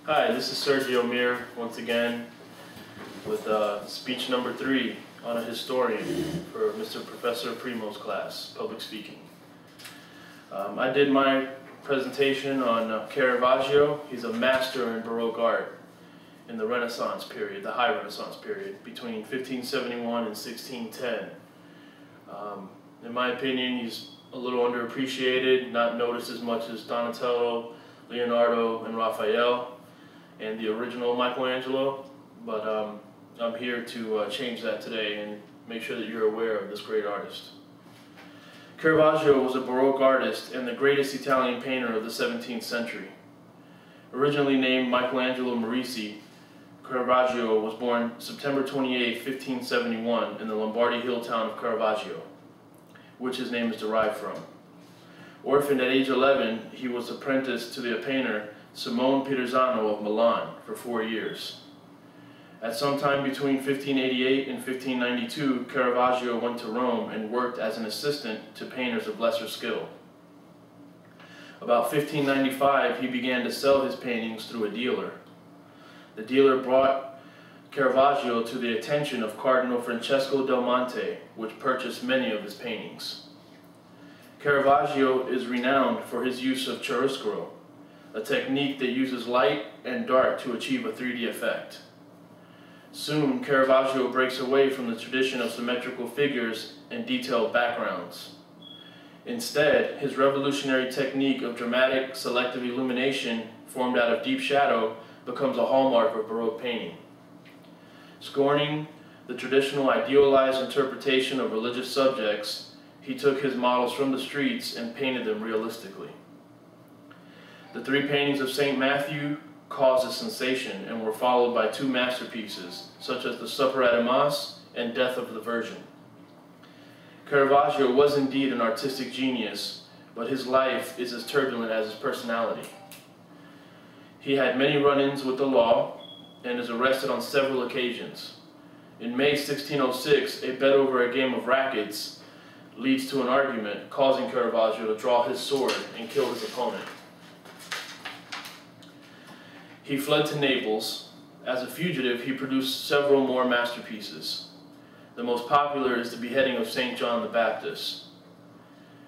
Hi, this is Sergio Mir once again with speech number 3 on a historian for Mr. Professor Primo's class, public speaking. I did my presentation on Caravaggio. He's a master in Baroque art in the Renaissance period, the High Renaissance period, between 1571 and 1610. In my opinion, he's a little underappreciated, not noticed as much as Donatello, Leonardo, and Raphael, and the original Michelangelo, but I'm here to change that today and make sure that you're aware of this great artist. Caravaggio was a Baroque artist and the greatest Italian painter of the 17th century. Originally named Michelangelo Merisi, Caravaggio was born September 28, 1571 in the Lombardy hill town of Caravaggio, which his name is derived from. Orphaned at age 11, he was apprenticed to the painter Simone Pietrosano of Milan for 4 years. At some time between 1588 and 1592, Caravaggio went to Rome and worked as an assistant to painters of lesser skill. About 1595, he began to sell his paintings through a dealer. The dealer brought Caravaggio to the attention of Cardinal Francesco del Monte, which purchased many of his paintings. Caravaggio is renowned for his use of chiaroscuro, a technique that uses light and dark to achieve a 3D effect. Soon, Caravaggio breaks away from the tradition of symmetrical figures and detailed backgrounds. Instead, his revolutionary technique of dramatic selective illumination formed out of deep shadow becomes a hallmark of Baroque painting. Scorning the traditional idealized interpretation of religious subjects, he took his models from the streets and painted them realistically. The 3 paintings of St. Matthew caused a sensation and were followed by 2 masterpieces, such as the Supper at Emmaus and Death of the Virgin. Caravaggio was indeed an artistic genius, but his life is as turbulent as his personality. He had many run-ins with the law and is arrested on several occasions. In May 1606, a bet over a game of rackets leads to an argument, causing Caravaggio to draw his sword and kill his opponent. He fled to Naples. As a fugitive, he produced several more masterpieces. The most popular is the beheading of St. John the Baptist.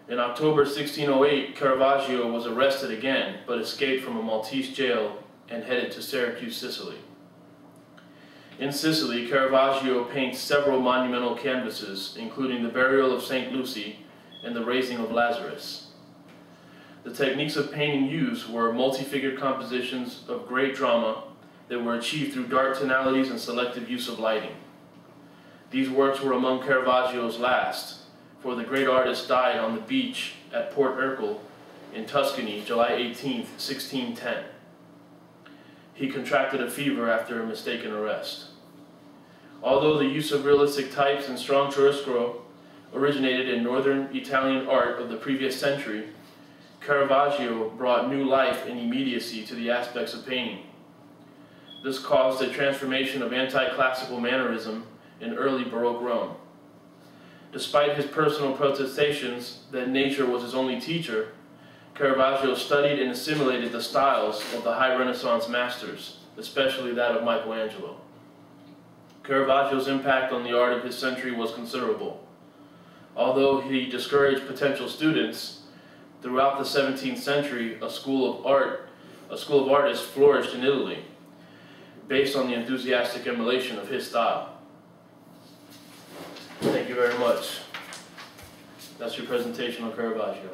In October 1608, Caravaggio was arrested again, but escaped from a Maltese jail and headed to Syracuse, Sicily. In Sicily, Caravaggio paints several monumental canvases, including the burial of St. Lucy and the raising of Lazarus. The techniques of painting used were multi-figured compositions of great drama that were achieved through dark tonalities and selective use of lighting. These works were among Caravaggio's last, for the great artist died on the beach at Port Urkel in Tuscany, July 18, 1610. He contracted a fever after a mistaken arrest. Although the use of realistic types and strong chiaroscuro originated in northern Italian art of the previous century, Caravaggio brought new life and immediacy to the aspects of painting. This caused a transformation of anti-classical mannerism in early Baroque Rome. Despite his personal protestations that nature was his only teacher, Caravaggio studied and assimilated the styles of the High Renaissance masters, especially that of Michelangelo. Caravaggio's impact on the art of his century was considerable. Although he discouraged potential students, throughout the 17th century, a school of artists flourished in Italy, based on the enthusiastic emulation of his style. Thank you very much. That's your presentation on Caravaggio.